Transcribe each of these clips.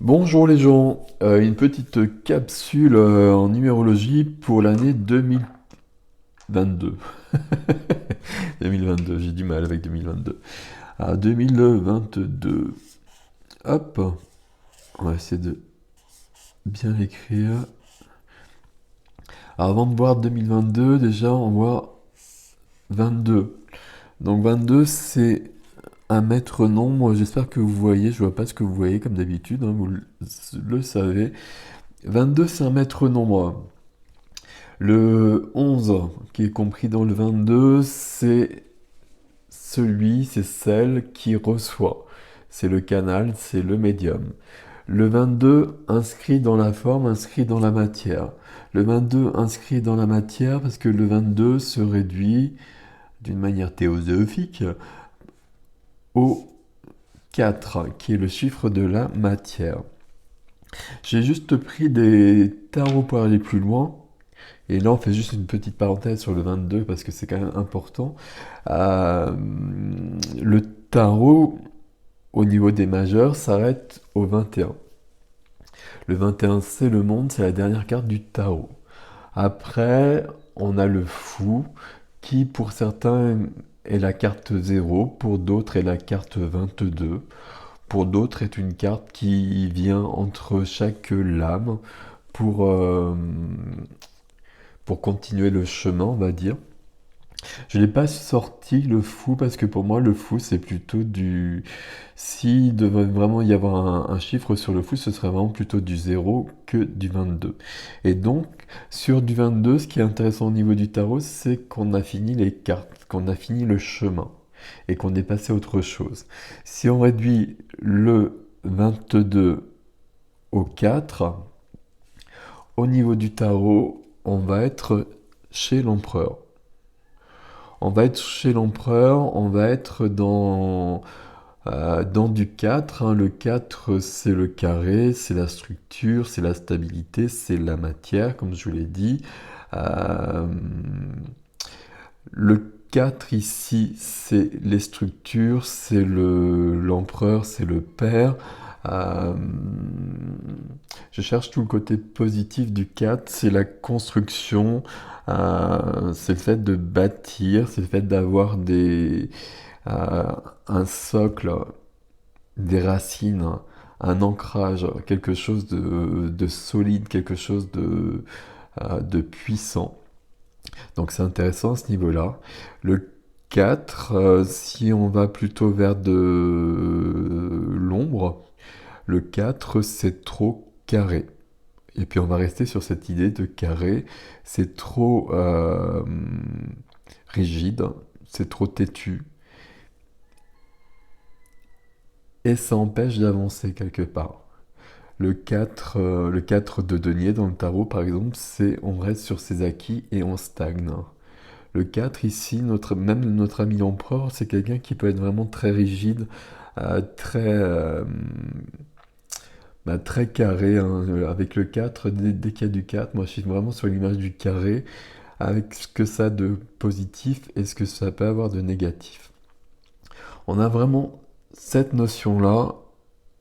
Bonjour les gens, une petite capsule en numérologie pour l'année 2022. 2022, j'ai du mal avec 2022. À 2022, hop, on va essayer de bien l'écrire. Alors, avant de voir 2022, déjà on voit 22. Donc 22 c'est un maître nombre, j'espère que vous voyez, je vois pas ce que vous voyez comme d'habitude, hein, vous le savez. 22 c'est un maître nombre. Le 11, qui est compris dans le 22, c'est celle qui reçoit. C'est le canal, c'est le médium. Le 22, inscrit dans la forme, inscrit dans la matière. Le 22, inscrit dans la matière parce que le 22 se réduit d'une manière théosophique au 4, qui est le chiffre de la matière. J'ai juste pris des tarots pour aller plus loin. Et là, on fait juste une petite parenthèse sur le 22 parce que c'est quand même important. Euh, le tarot, au niveau des majeurs, s'arrête au 21. Le 21, c'est le monde, c'est la dernière carte du tarot. Après, on a le fou, qui pour certains est la carte 0, pour d'autres est la carte 22, pour d'autres est une carte qui vient entre chaque lame pour, euh, pour continuer le chemin, on va dire. Je n'ai pas sorti le fou parce que pour moi le fou c'est plutôt du... Si devait vraiment y avoir un chiffre sur le fou, ce serait vraiment plutôt du 0 que du 22. Et donc sur du 22, ce qui est intéressant au niveau du tarot, c'est qu'on a fini les cartes, qu'on a fini le chemin et qu'on est passé à autre chose. Si on réduit le 22 au 4, au niveau du tarot, on va être chez l'empereur. On va être chez l'empereur, on va être dans du 4, hein. Le 4, c'est le carré, c'est la structure, c'est la stabilité, c'est la matière, comme je vous l'ai dit. Euh, le 4 ici, c'est les structures, c'est l'empereur, c'est le père. Euh, je cherche tout le côté positif du 4, c'est la construction, c'est le fait de bâtir, c'est le fait d'avoir euh, un socle, des racines, un ancrage, quelque chose de solide, quelque chose de puissant. Donc c'est intéressant à ce niveau-là. Le 4, si on va plutôt vers de l'ombre, le 4 c'est trop carré. Et puis on va rester sur cette idée de carré. C'est trop rigide, c'est trop têtu. Et ça empêche d'avancer quelque part. Le 4 de denier dans le tarot, par exemple, c'est on reste sur ses acquis et on stagne. Le 4 ici, même notre ami l'empereur, c'est quelqu'un qui peut être vraiment très rigide, très, très carré, hein. Avec le 4, dès qu'il y a du 4, moi je suis vraiment sur l'image du carré, avec ce que ça a de positif et ce que ça peut avoir de négatif. On a vraiment cette notion-là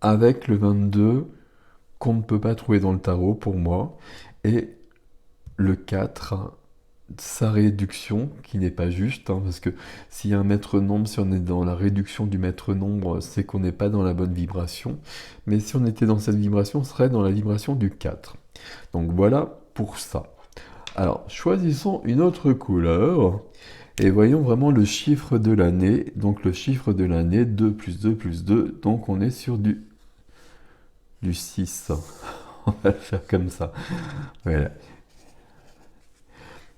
avec le 22 qu'on ne peut pas trouver dans le tarot pour moi, et le 4, sa réduction, qui n'est pas juste, hein, parce que s'il y a un maître nombre, si on est dans la réduction du maître nombre, c'est qu'on n'est pas dans la bonne vibration. Mais si on était dans cette vibration, on serait dans la vibration du 4. Donc voilà pour ça. Alors, choisissons une autre couleur et voyons vraiment le chiffre de l'année. Donc le chiffre de l'année, 2 plus 2 plus 2. Donc on est sur du 6. On va le faire comme ça. Voilà.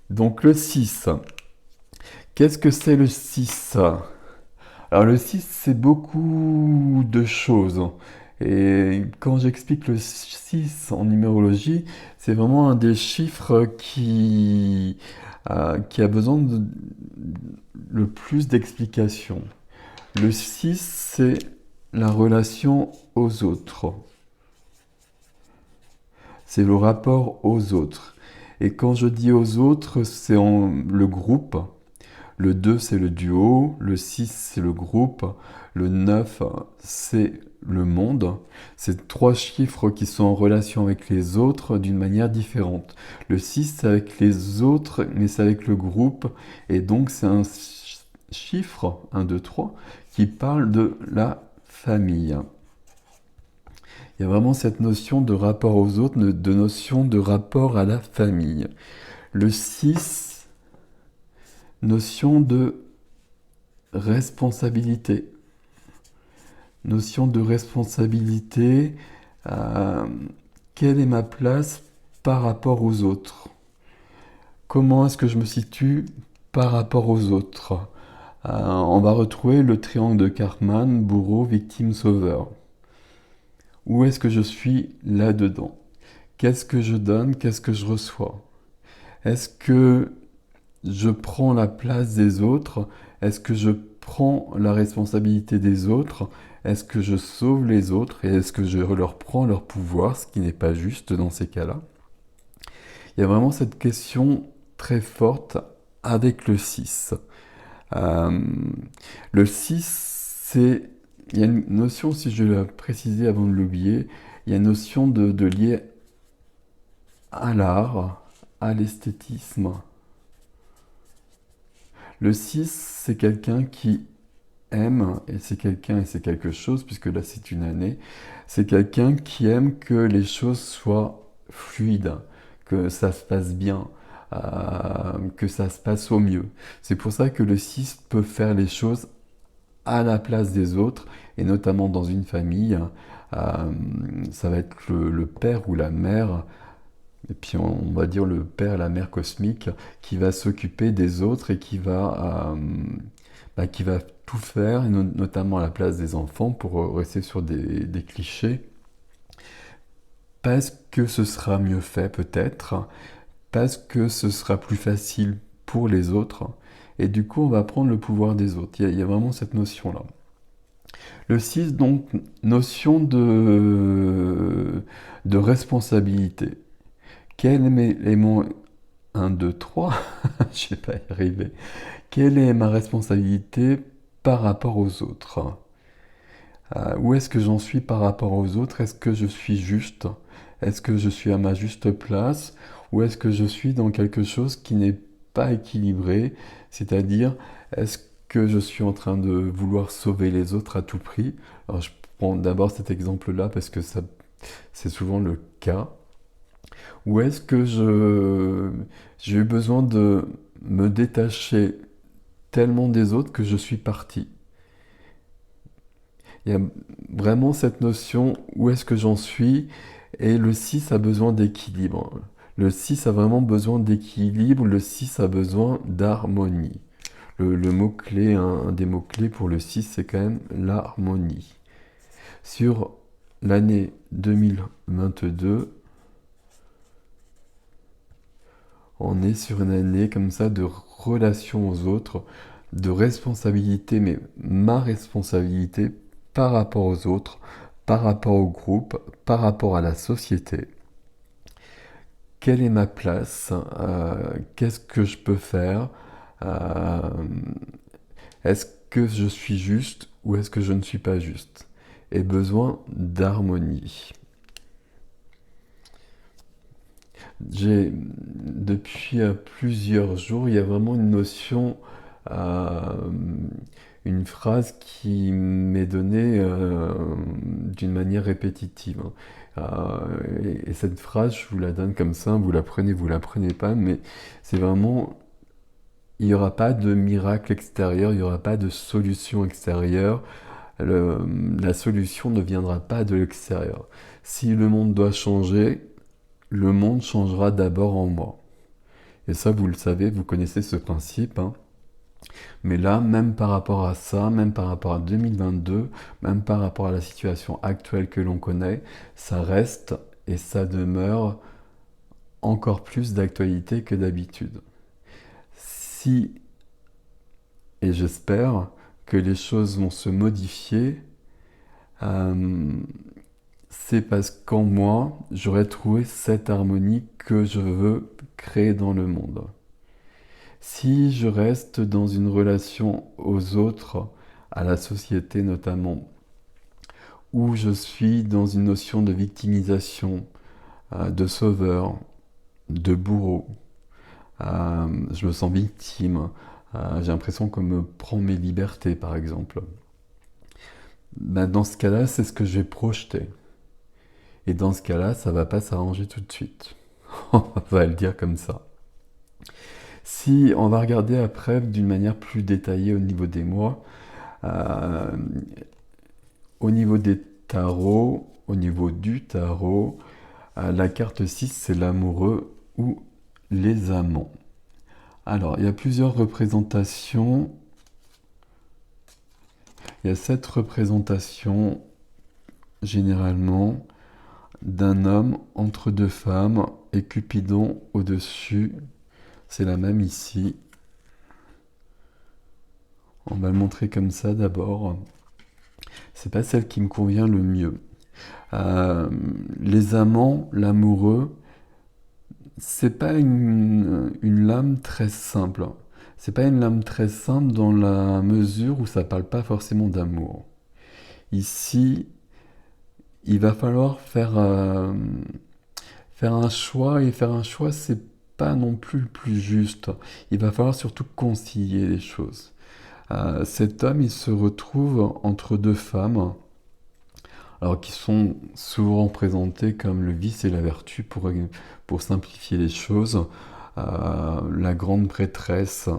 Donc le 6. Qu'est-ce que c'est le 6? Alors le 6, c'est beaucoup de choses. Et quand j'explique le 6 en numérologie, c'est vraiment un des chiffres qui a besoin de le plus d'explications. Le 6, c'est la relation aux autres. C'est le rapport aux autres. Et quand je dis aux autres, c'est le groupe. Le 2, c'est le duo. Le 6, c'est le groupe. Le 9, c'est le monde. C'est trois chiffres qui sont en relation avec les autres d'une manière différente. Le 6, c'est avec les autres, mais c'est avec le groupe. Et donc, c'est un chiffre, 1, 2, 3, qui parle de la famille. Il y a vraiment cette notion de rapport aux autres, de notion de rapport à la famille. Le 6, notion de responsabilité. Notion de responsabilité. euh, Quelle est ma place par rapport aux autres? Comment est-ce que je me situe par rapport aux autres? On va retrouver le triangle de Karpman, bourreau, victime, sauveur. Où est-ce que je suis là-dedans? Qu'est-ce que je donne? Qu'est-ce que je reçois? Est-ce que je prends la place des autres? Est-ce que je prends la responsabilité des autres? Est-ce que je sauve les autres? Et est-ce que je leur prends leur pouvoir, ce qui n'est pas juste dans ces cas-là? Il y a vraiment cette question très forte avec le 6. Euh, le 6, c'est... Il y a une notion, si je l'ai précisé avant de l'oublier, il y a une notion de lier à l'art, à l'esthétisme. Le 6, c'est quelqu'un qui aime, et c'est quelqu'un et c'est quelque chose, puisque là c'est une année, c'est quelqu'un qui aime que les choses soient fluides, que ça se passe bien, que ça se passe au mieux. C'est pour ça que le 6 peut faire les choses à la place des autres, et notamment dans une famille, ça va être le père ou la mère, et puis on va dire le père, la mère cosmique, qui va s'occuper des autres et qui va tout faire, et notamment à la place des enfants, pour rester sur des clichés, parce que ce sera mieux fait peut-être, parce que ce sera plus facile pour les autres, et du coup on va prendre le pouvoir des autres. Il y a vraiment cette notion-là. Le 6, donc, notion de responsabilité. Quel est mon 1, 2, 3, je vais pas y arriver. Quelle est ma responsabilité par rapport aux autres? Où est-ce que j'en suis par rapport aux autres? Est-ce que je suis juste? Est-ce que je suis à ma juste place? Ou est-ce que je suis dans quelque chose qui n'est pas équilibré? C'est-à-dire, est-ce que je suis en train de vouloir sauver les autres à tout prix? Alors, je prends d'abord cet exemple-là parce que ça, c'est souvent le cas. Ou est-ce que j'ai eu besoin de me détacher tellement des autres que je suis parti? Il y a vraiment cette notion, où est-ce que j'en suis? Et le 6 a besoin d'équilibre. Le 6 a vraiment besoin d'équilibre, le 6 a besoin d'harmonie. Le mot-clé, un des mots-clés pour le 6, c'est quand même l'harmonie. Sur l'année 2022, on est sur une année comme ça de relation aux autres, de responsabilité, mais ma responsabilité par rapport aux autres, par rapport au groupe, par rapport à la société. Quelle est ma place? Qu'est-ce que je peux faire? Euh, Est-ce que je suis juste ou est-ce que je ne suis pas juste? Et besoin d'harmonie. Depuis plusieurs jours, il y a vraiment une notion, euh, une phrase qui m'est donnée d'une manière répétitive. Et cette phrase, je vous la donne comme ça, vous la prenez pas, mais c'est vraiment, il n'y aura pas de miracle extérieur, il n'y aura pas de solution extérieure. La solution ne viendra pas de l'extérieur. Si le monde doit changer, le monde changera d'abord en moi. Et ça, vous le savez, vous connaissez ce principe, hein. Mais là, même par rapport à ça, même par rapport à 2022, même par rapport à la situation actuelle que l'on connaît, ça reste et ça demeure encore plus d'actualité que d'habitude. Si, et j'espère que les choses vont se modifier, euh, c'est parce qu'en moi, j'aurais trouvé cette harmonie que je veux créer dans le monde. Si je reste dans une relation aux autres à la société notamment, où je suis dans une notion de victimisation, de sauveur, de bourreau. Je me sens victime. J'ai l'impression qu'on me prend mes libertés, par exemple. Ben, dans ce cas-là, c'est ce que je vais projeter. Et dans ce cas-là, ça va pas s'arranger tout de suite. On va le dire comme ça. Si on va regarder après d'une manière plus détaillée au niveau des mois, euh, au niveau des tarots, au niveau du tarot, la carte 6, c'est l'amoureux ou les amants. Alors, il y a plusieurs représentations. Il y a 7 représentations, généralement, d'un homme entre deux femmes et Cupidon au-dessus. C'est la même ici. On va le montrer comme ça d'abord. C'est pas celle qui me convient le mieux. Les amants, l'amoureux, c'est pas une lame très simple. C'est pas une lame très simple dans la mesure où ça parle pas forcément d'amour. Ici, il va falloir faire un choix, et faire un choix, c'est pas non plus le plus juste. Il va falloir surtout concilier les choses. Cet homme, il se retrouve entre deux femmes, alors qui sont souvent présentées comme le vice et la vertu pour simplifier les choses. La grande prêtresse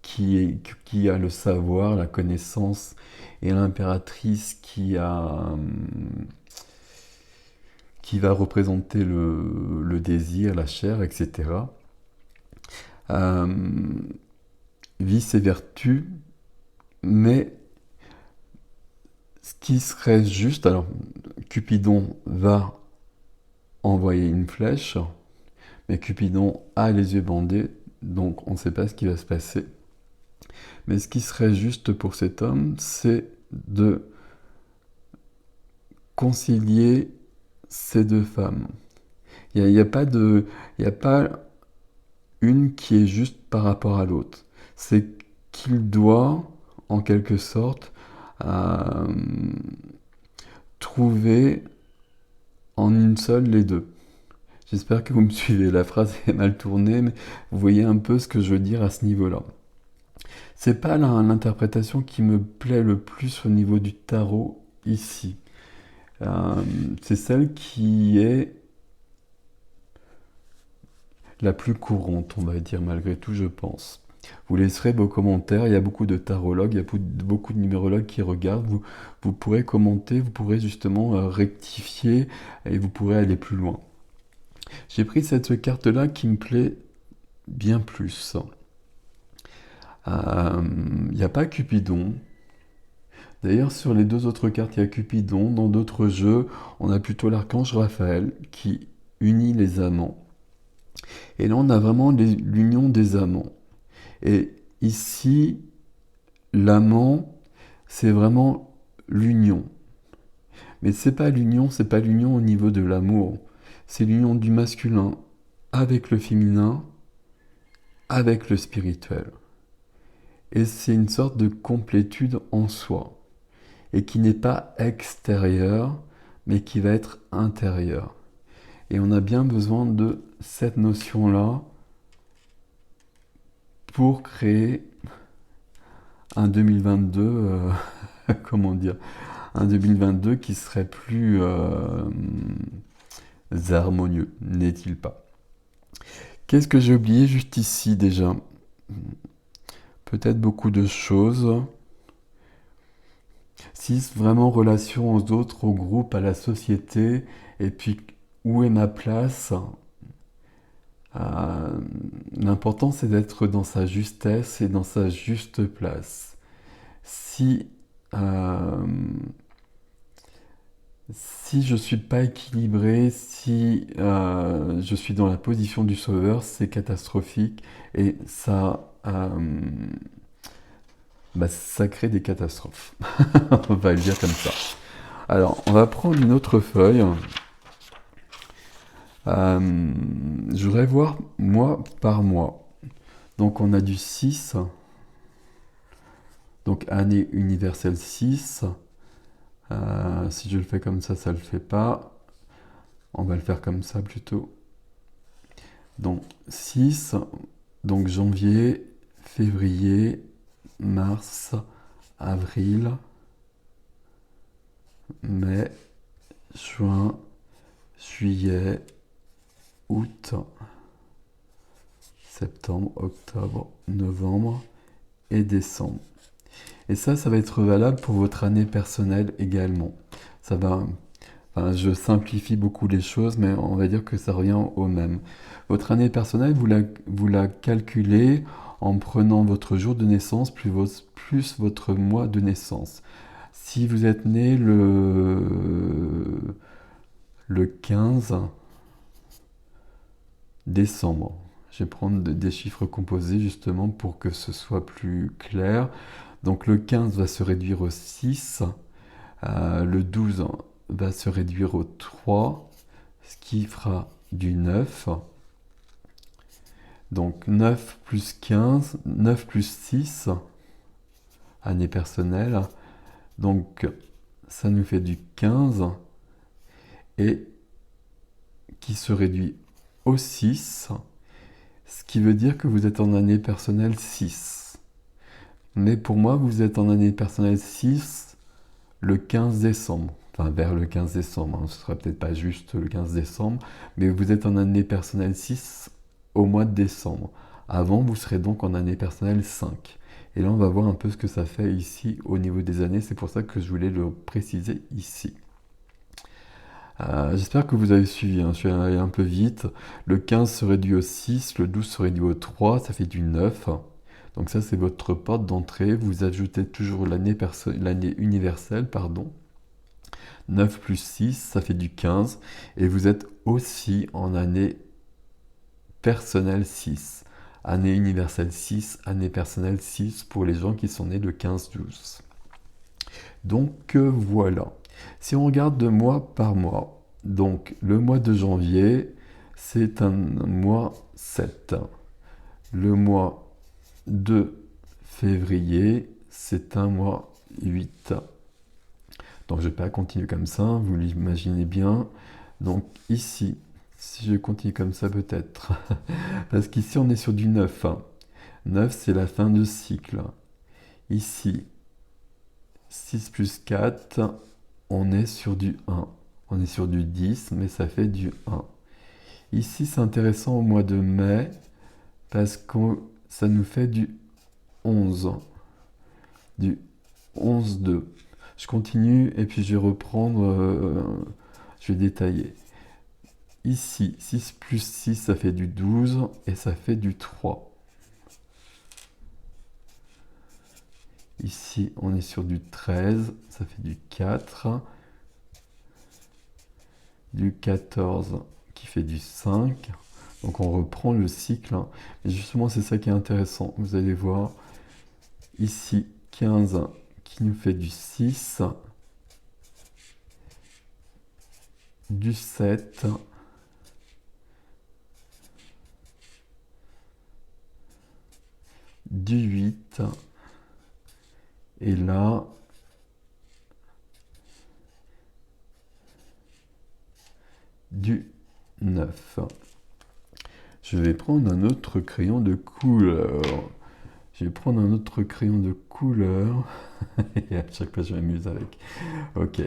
qui a le savoir, la connaissance, et l'impératrice qui va représenter le désir, la chair, etc. Euh, Vice et vertu, mais ce qui serait juste, alors Cupidon va envoyer une flèche, mais Cupidon a les yeux bandés, donc on ne sait pas ce qui va se passer. Mais ce qui serait juste pour cet homme, c'est de concilier ces deux femmes. Il n'y a pas une qui est juste par rapport à l'autre. C'est qu'il doit, en quelque sorte, euh, trouver en une seule les deux. J'espère que vous me suivez, la phrase est mal tournée, mais vous voyez un peu ce que je veux dire à ce niveau-là. C'est pas l'interprétation qui me plaît le plus au niveau du tarot ici. C'est celle qui est la plus courante, on va dire, malgré tout, je pense. Vous laisserez vos commentaires, il y a beaucoup de tarologues, il y a beaucoup de numérologues qui regardent, vous pourrez commenter, vous pourrez justement rectifier et vous pourrez aller plus loin. J'ai pris cette carte-là qui me plaît bien plus. Il n'y a pas Cupidon. D'ailleurs, sur les deux autres cartes, il y a Cupidon. Dans d'autres jeux, on a plutôt l'archange Raphaël qui unit les amants. Et là, on a vraiment l'union des amants. Et ici, l'amant, c'est vraiment l'union. Mais c'est pas l'union au niveau de l'amour. C'est l'union du masculin avec le féminin, avec le spirituel. Et c'est une sorte de complétude en soi. Et qui n'est pas extérieure, mais qui va être intérieure. Et on a bien besoin de cette notion-là pour créer un 2022, comment dire, un 2022 qui serait plus harmonieux, n'est-il pas? Qu'est-ce que j'ai oublié juste ici déjà? Peut-être beaucoup de choses. 6, vraiment relation aux autres, au groupe, à la société, et puis où est ma place? L'important c'est d'être dans sa justesse et dans sa juste place. Si, euh, si je suis pas équilibré, si je suis dans la position du sauveur, c'est catastrophique et ça crée des catastrophes. On va le dire comme ça. Alors, on va prendre une autre feuille. Je voudrais voir mois par mois. Donc on a du 6, Donc année universelle 6. Si je le fais comme ça le fait pas. On va le faire comme ça plutôt. Donc 6, donc janvier, février, mars, avril, mai, juin, juillet, août, septembre, octobre, novembre et décembre. Et ça va être valable pour votre année personnelle également. Ça va, enfin, je simplifie beaucoup les choses, mais on va dire que ça revient au même. Votre année personnelle, vous la calculez en prenant votre jour de naissance plus votre mois de naissance. Si vous êtes né le 15 décembre, je vais prendre des chiffres composés justement pour que ce soit plus clair. Donc le 15 va se réduire au 6, le 12 va se réduire au 3, ce qui fera du 9. Donc 9 plus 15, 9 plus 6, année personnelle. Donc ça nous fait du 15 et qui se réduit au 6, ce qui veut dire que vous êtes en année personnelle 6. Mais pour moi, vous êtes en année personnelle 6 le 15 décembre. Enfin, vers le 15 décembre. Ce ne sera peut-être pas juste le 15 décembre, mais vous êtes en année personnelle 6 au mois de décembre. Avant, vous serez donc en année personnelle 5. Et là, on va voir un peu ce que ça fait ici au niveau des années. C'est pour ça que je voulais le préciser ici. J'espère que vous avez suivi, hein. Je suis allé un peu vite. Le 15 se réduit au 6, le 12 se réduit au 3, ça fait du 9. Donc ça, c'est votre porte d'entrée. Vous ajoutez toujours l'année universelle, pardon. 9 plus 6, ça fait du 15. Et vous êtes aussi en année personnelle 6. Année universelle 6, année personnelle 6 pour les gens qui sont nés le 15-12. Donc voilà. Si on regarde de mois par mois, donc le mois de janvier, c'est un mois 7. Le mois de février, c'est un mois 8. Donc je ne vais pas continuer comme ça, vous l'imaginez bien. Donc ici, si je continue comme ça peut-être, parce qu'ici on est sur du 9. 9 c'est la fin de cycle. Ici, 6 plus 4, on est sur du 1. On est sur du 10, mais ça fait du 1. Ici, c'est intéressant au mois de mai, parce que ça nous fait du 11. Du 11-2. Je continue, et puis je vais reprendre, je vais détailler. Ici, 6 plus 6, ça fait du 12, et ça fait du 3. Ici, on est sur du 13, ça fait du 4. Du 14 qui fait du 5. Donc on reprend le cycle. Et justement, c'est ça qui est intéressant. Vous allez voir ici 15 qui nous fait du 6, du 7, du 8, et là, du 9. Je vais prendre un autre crayon de couleur. Je vais prendre un autre crayon de couleur. Et à chaque fois, je m'amuse avec. Ok.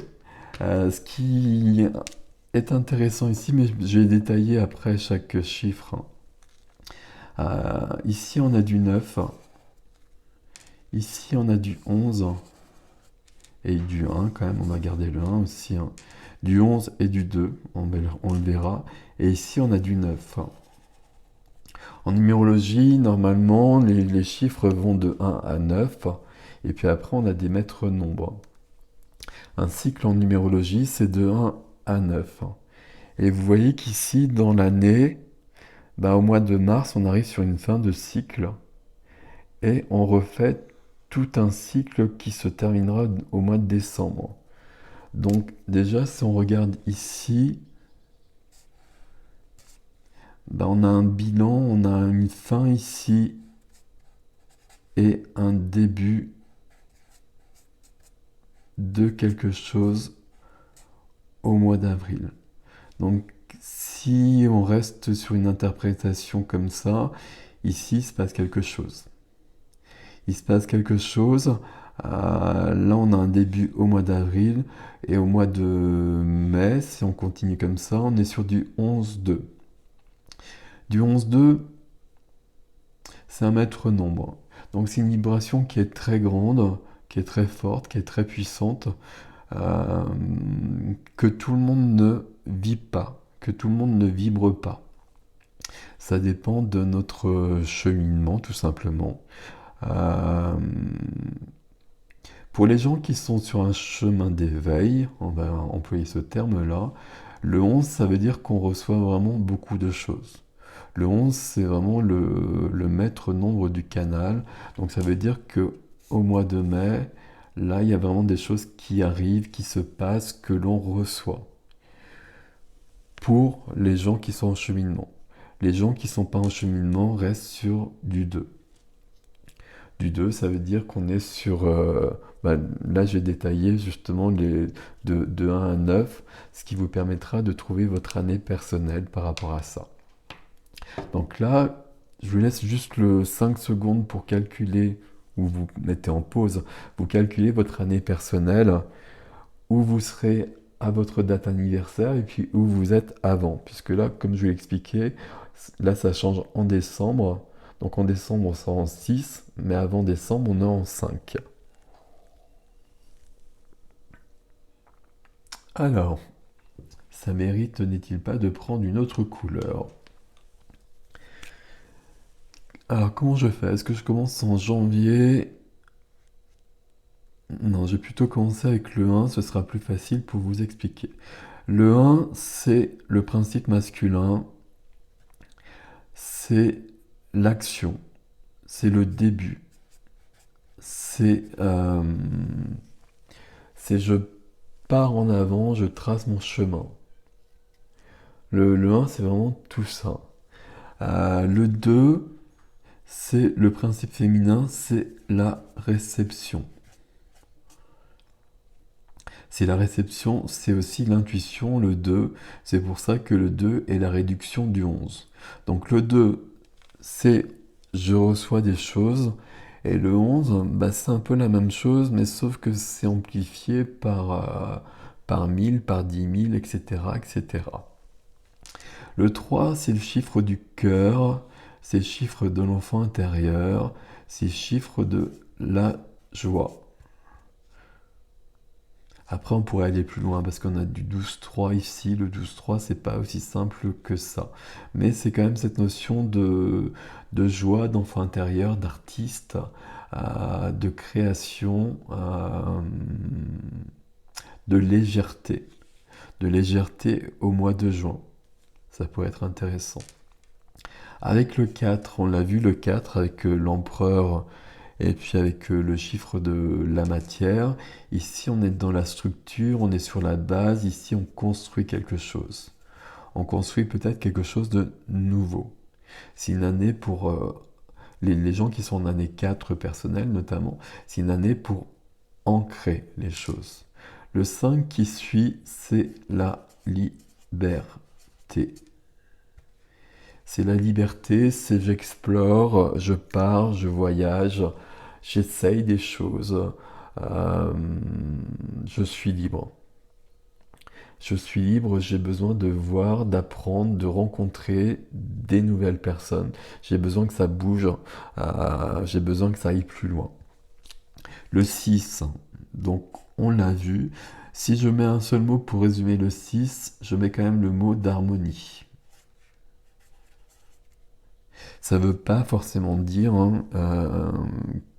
Ce qui est intéressant ici, mais je vais détailler après chaque chiffre. Ici, on a du 9. Ici, on a du 11. Et du 1 quand même, on va garder le 1 aussi. Hein. Du 11 et du 2, on le verra. Et ici, on a du 9. En numérologie, normalement, les chiffres vont de 1 à 9. Et puis après, on a des maîtres nombres. Un cycle en numérologie, c'est de 1 à 9. Et vous voyez qu'ici, dans l'année, au mois de mars, on arrive sur une fin de cycle. Et on refait tout un cycle qui se terminera au mois de décembre. Donc déjà, si on regarde ici, on a un bilan, on a une fin ici et un début de quelque chose au mois d'avril. Donc, si on reste sur une interprétation comme ça, ici, il se passe quelque chose. Il se passe quelque chose. Là, on a un début au mois d'avril et au mois de mai, si on continue comme ça, on est sur du 11-2. Du 11-2, c'est un maître nombre. Donc, c'est une vibration qui est très grande, qui est très forte, qui est très puissante, euh, que tout le monde ne vit pas, que tout le monde ne vibre pas. Ça dépend de notre cheminement, tout simplement. Euh, pour les gens qui sont sur un chemin d'éveil, on va employer ce terme-là, le 11, ça veut dire qu'on reçoit vraiment beaucoup de choses. Le 11, c'est vraiment le maître nombre du canal. Donc ça veut dire que au mois de mai, là, il y a vraiment des choses qui arrivent, qui se passent, que l'on reçoit. Pour les gens qui sont en cheminement. Les gens qui ne sont pas en cheminement restent sur du 2. Du 2, ça veut dire qu'on est sur... là, j'ai détaillé justement de 1 à 9, ce qui vous permettra de trouver votre année personnelle par rapport à ça. Donc là, je vous laisse juste le 5 secondes pour calculer, ou vous mettez en pause, vous calculez votre année personnelle, où vous serez à votre date anniversaire et puis où vous êtes avant. Puisque là, comme je vous l'ai expliqué, là ça change en décembre. Donc en décembre, on sera en 6, mais avant décembre, on est en 5. Alors, ça mérite, n'est-il pas, de prendre une autre couleur? Alors, comment je fais? Est-ce que je commence en janvier? Non, je vais plutôt commencer avec le 1, ce sera plus facile pour vous expliquer. Le 1, c'est le principe masculin, c'est l'action, c'est le début, c'est je pars en avant, je trace mon chemin. Le 1, c'est vraiment tout ça. Le 2, c'est le principe féminin, c'est la réception. C'est la réception, c'est aussi l'intuition, le 2. C'est pour ça que le 2 est la réduction du 11. Donc le 2, c'est je reçois des choses. Et le 11, bah, c'est un peu la même chose, mais sauf que c'est amplifié par 1000, par 10 000, etc., etc. Le 3, c'est le chiffre du cœur, c'est le chiffre de l'enfant intérieur, c'est le chiffre de la joie. Après, on pourrait aller plus loin parce qu'on a du 12-3 ici. Le 12-3, c'est pas aussi simple que ça. Mais c'est quand même cette notion de joie, d'enfant intérieur, d'artiste, de création, de légèreté. De légèreté au mois de juin. Ça pourrait être intéressant. Avec le 4, on l'a vu, le 4 avec l'empereur et puis avec le chiffre de la matière. Ici, on est dans la structure, on est sur la base. Ici, on construit quelque chose. On construit peut-être quelque chose de nouveau. C'est une année pour les gens qui sont en année 4 personnelle notamment, c'est une année pour ancrer les choses. Le 5 qui suit, c'est la liberté. C'est la liberté, c'est j'explore, je pars, je voyage, j'essaye des choses, euh, je suis libre. Je suis libre, j'ai besoin de voir, d'apprendre, de rencontrer des nouvelles personnes. J'ai besoin que ça bouge, j'ai besoin que ça aille plus loin. Le 6, donc on l'a vu. Si je mets un seul mot pour résumer le 6, je mets quand même le mot d'harmonie. Ça ne veut pas forcément dire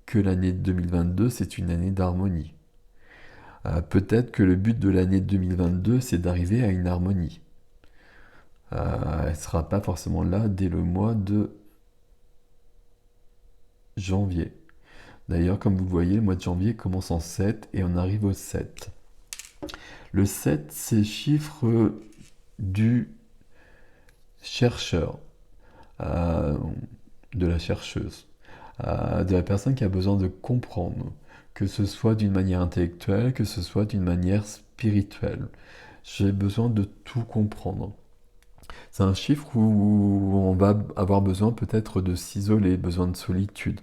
que l'année 2022, c'est une année d'harmonie. Peut-être que le but de l'année 2022, c'est d'arriver à une harmonie. Elle ne sera pas forcément là dès le mois de janvier. D'ailleurs, comme vous le voyez, le mois de janvier commence en 7 et on arrive au 7. Le 7, c'est le chiffre du chercheur, de la chercheuse, de la personne qui a besoin de comprendre, que ce soit d'une manière intellectuelle, que ce soit d'une manière spirituelle. J'ai besoin de tout comprendre. C'est un chiffre où on va avoir besoin peut-être de s'isoler, besoin de solitude.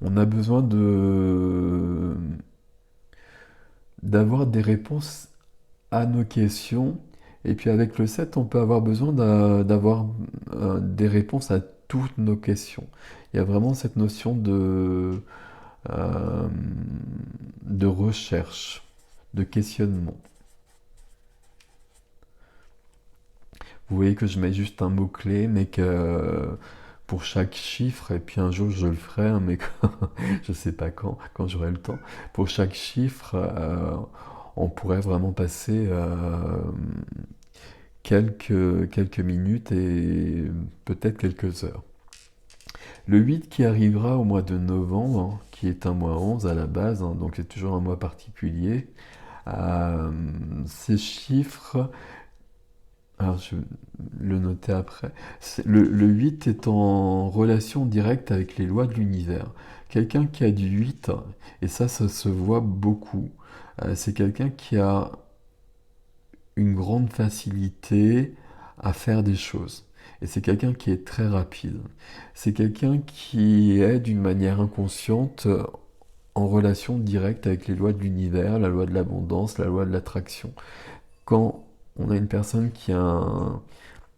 On a besoin d'avoir des réponses à nos questions. Et puis avec le 7, on peut avoir besoin d'avoir des réponses à toutes nos questions. Il y a vraiment cette notion euh, de recherche, de questionnement. Vous voyez que je mets juste un mot-clé, mais que pour chaque chiffre, et puis un jour je le ferai, hein, mais je sais pas quand j'aurai le temps, pour chaque chiffre, on pourrait vraiment passer quelques minutes et peut-être quelques heures. Le 8 qui arrivera au mois de novembre, hein, qui est un mois 11 à la base, hein, donc c'est toujours un mois particulier. Euh, Ces chiffres, alors je vais le noter après, le 8 est en relation directe avec les lois de l'univers. Quelqu'un qui a du 8, et ça se voit beaucoup, c'est quelqu'un qui a une grande facilité à faire des choses. Et c'est quelqu'un qui est très rapide. C'est quelqu'un qui est d'une manière inconsciente en relation directe avec les lois de l'univers, la loi de l'abondance, la loi de l'attraction. Quand on a une personne qui a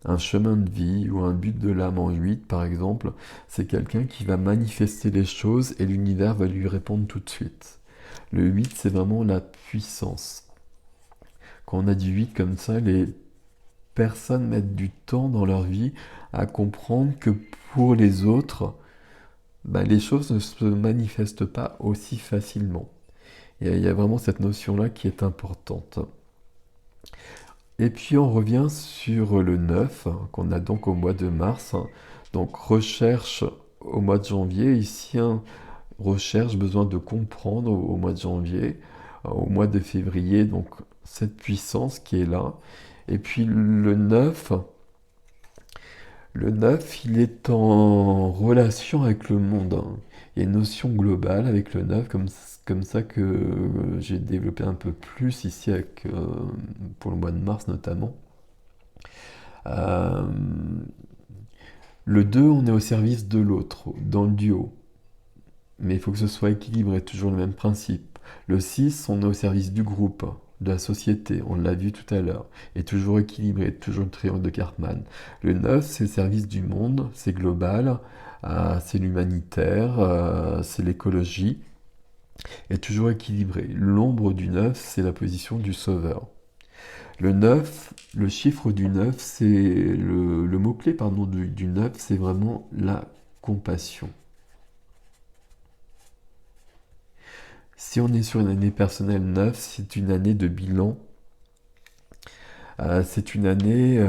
un chemin de vie ou un but de l'âme en 8, par exemple, c'est quelqu'un qui va manifester les choses et l'univers va lui répondre tout de suite. Le 8, c'est vraiment la puissance. Quand on a du 8 comme ça, les personnes mettent du temps dans leur vie à comprendre que pour les autres, ben, les choses ne se manifestent pas aussi facilement. Et il y a vraiment cette notion-là qui est importante. Et puis on revient sur le 9, qu'on a donc au mois de mars. Donc recherche au mois de janvier. Ici, recherche, besoin de comprendre au mois de janvier. Au mois de février, donc cette puissance qui est là. Et puis le neuf, il est en relation avec le monde, hein. Il y a une notion globale avec le 9, comme ça que j'ai développé un peu plus ici pour le mois de mars notamment. Euh, le 2, on est au service de l'autre, dans le duo. Mais il faut que ce soit équilibré, toujours le même principe. Le 6, on est au service du groupe, de la société, on l'a vu tout à l'heure, et toujours équilibré, toujours le triangle de Cartman. Le 9, c'est le service du monde, c'est global, c'est l'humanitaire, c'est l'écologie, et toujours équilibré. L'ombre du 9, c'est la position du sauveur. Le 9, le chiffre du 9, c'est le mot-clé pardon, du 9, c'est vraiment la compassion. Si on est sur une année personnelle 9, c'est une année de bilan. C'est une année...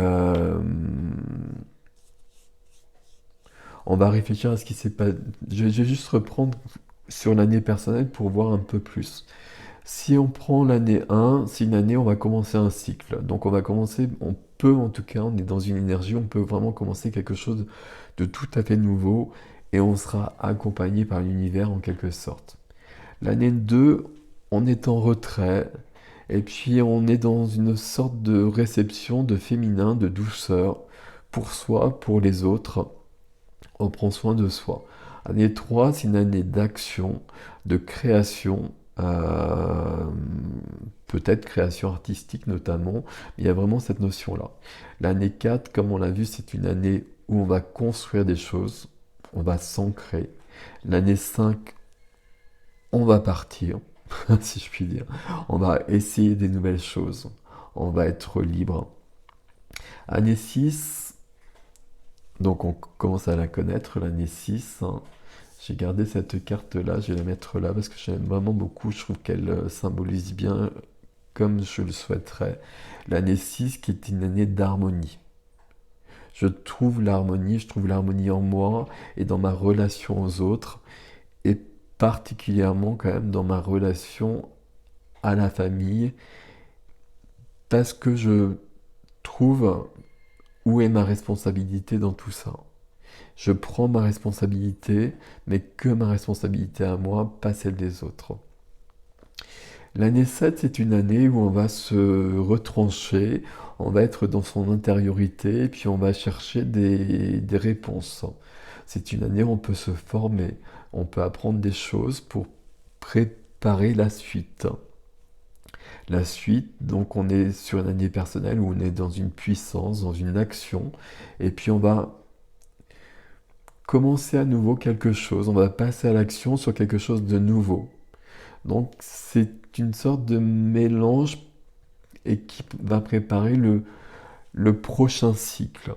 on va réfléchir à ce qui s'est passé. Je vais juste reprendre sur l'année personnelle pour voir un peu plus. Si on prend l'année 1, c'est une année, on va commencer un cycle. Donc on va commencer, on peut en tout cas, on est dans une énergie, on peut vraiment commencer quelque chose de tout à fait nouveau et on sera accompagné par l'univers en quelque sorte. L'année 2, on est en retrait, et puis on est dans une sorte de réception de féminin, de douceur, pour soi, pour les autres. On prend soin de soi. Année 3, c'est une année d'action, de création, peut-être création artistique notamment, mais il y a vraiment cette notion-là. L'année 4, comme on l'a vu, c'est une année où on va construire des choses, on va s'ancrer. L'année 5, on va partir, si je puis dire. On va essayer des nouvelles choses. On va être libre. Année 6, donc on commence à la connaître, l'année 6, hein. J'ai gardé cette carte-là, je vais la mettre là parce que j'aime vraiment beaucoup. Je trouve qu'elle symbolise bien comme je le souhaiterais. L'année 6 qui est une année d'harmonie. Je trouve l'harmonie en moi et dans ma relation aux autres, et particulièrement quand même dans ma relation à la famille, parce que je trouve où est ma responsabilité dans tout ça. Je prends ma responsabilité, mais que ma responsabilité à moi, pas celle des autres. L'année 7, c'est une année où on va se retrancher, on va être dans son intériorité, et puis on va chercher des réponses. C'est une année où on peut se former, on peut apprendre des choses pour préparer la suite. La suite, donc on est sur une année personnelle où on est dans une puissance, dans une action, et puis on va commencer à nouveau quelque chose, on va passer à l'action sur quelque chose de nouveau. Donc c'est une sorte de mélange et qui va préparer le prochain cycle.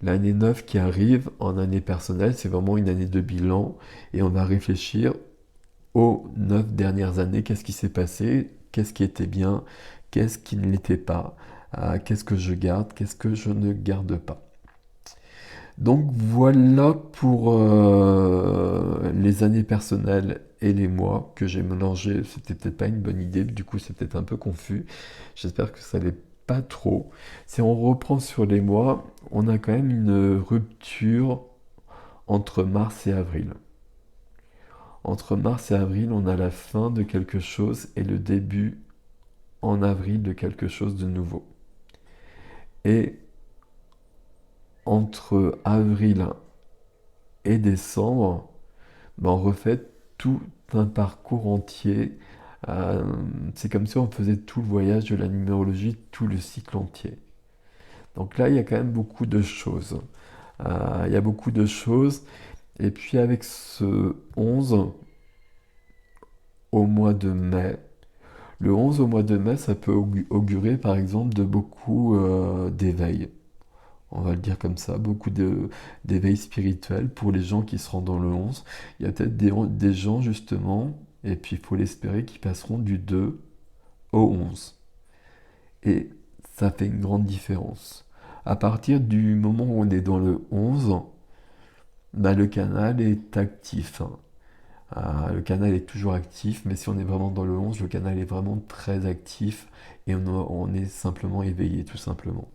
L'année 9 qui arrive en année personnelle, c'est vraiment une année de bilan et on va réfléchir aux 9 dernières années, qu'est-ce qui s'est passé, qu'est-ce qui était bien, qu'est-ce qui ne l'était pas, qu'est-ce que je garde, qu'est-ce que je ne garde pas. Donc voilà pour les années personnelles et les mois que j'ai mélangés. C'était peut-être pas une bonne idée, du coup c'est peut-être un peu confus. J'espère que ça l'est pas trop. Si on reprend sur les mois, on a quand même une rupture entre mars et avril. Entre mars et avril, on a la fin de quelque chose et le début en avril de quelque chose de nouveau. Et entre avril et décembre, ben, on refait tout un parcours entier. C'est comme si on faisait tout le voyage de la numérologie, tout le cycle entier. Donc là, il y a quand même beaucoup de choses. Il y a beaucoup de choses. Et puis avec ce 11 au mois de mai, le 11 au mois de mai, ça peut augurer par exemple de beaucoup d'éveil. On va le dire comme ça, beaucoup d'éveil spirituel pour les gens qui seront dans le 11. Il y a peut-être des gens justement, et puis il faut l'espérer, qui passeront du 2 au 11. Et ça fait une grande différence. À partir du moment où on est dans le 11, bah, le canal est actif. Le canal est toujours actif, mais si on est vraiment dans le 11, le canal est vraiment très actif et on est simplement éveillé, tout simplement.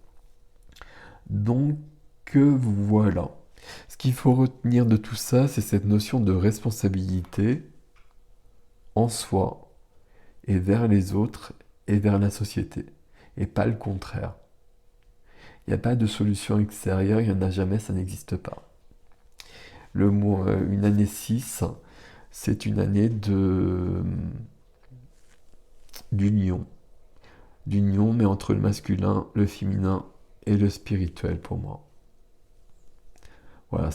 Donc voilà. Ce qu'il faut retenir de tout ça, c'est cette notion de responsabilité en soi et vers les autres et vers la société, et pas le contraire. Il n'y a pas de solution extérieure, il n'y en a jamais, ça n'existe pas. Une année 6, c'est une année d'union. D'union, mais entre le masculin, le féminin et le spirituel pour moi. Voilà,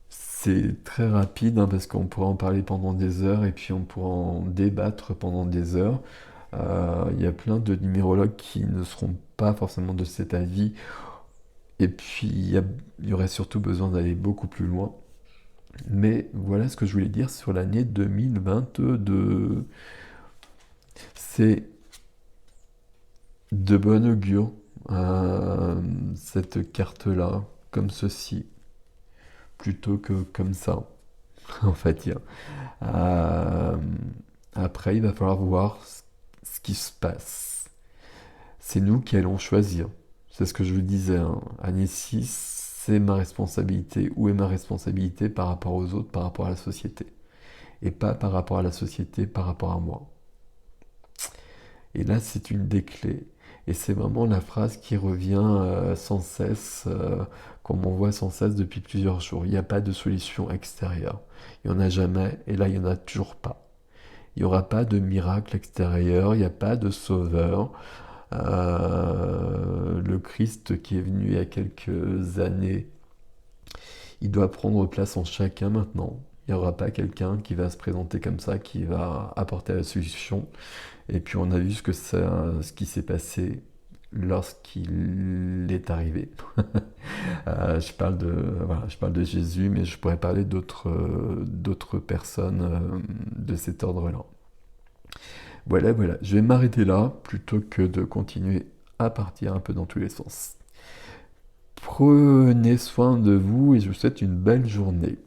c'est très rapide hein, parce qu'on pourra en parler pendant des heures et puis on pourra en débattre pendant des heures. Il y a plein de numérologues qui ne seront pas forcément de cet avis. Et puis il y aurait surtout besoin d'aller beaucoup plus loin. Mais voilà ce que je voulais dire sur l'année 2022. C'est de bon augure, cette carte-là, comme ceci, plutôt que comme ça, en fait. Euh, Après, il va falloir voir ce qui se passe. C'est nous qui allons choisir. C'est ce que je vous disais. Hein. Année 6, c'est ma responsabilité. Où est ma responsabilité par rapport aux autres, par rapport à la société? Et pas par rapport à la société, par rapport à moi. Et là, c'est une des clés. Et c'est vraiment la phrase qui revient sans cesse, qu'on m'envoie sans cesse depuis plusieurs jours. Il n'y a pas de solution extérieure. Il n'y en a jamais, et là, il n'y en a toujours pas. Il n'y aura pas de miracle extérieur, il n'y a pas de sauveur. Le Christ qui est venu il y a quelques années, il doit prendre place en chacun maintenant. Il n'y aura pas quelqu'un qui va se présenter comme ça, qui va apporter la solution. Et puis on a vu ce qui s'est passé lorsqu'il est arrivé. Je parle de Jésus, mais je pourrais parler d'autres personnes de cet ordre-là. Voilà, voilà. Je vais m'arrêter là plutôt que de continuer à partir un peu dans tous les sens. Prenez soin de vous et je vous souhaite une belle journée.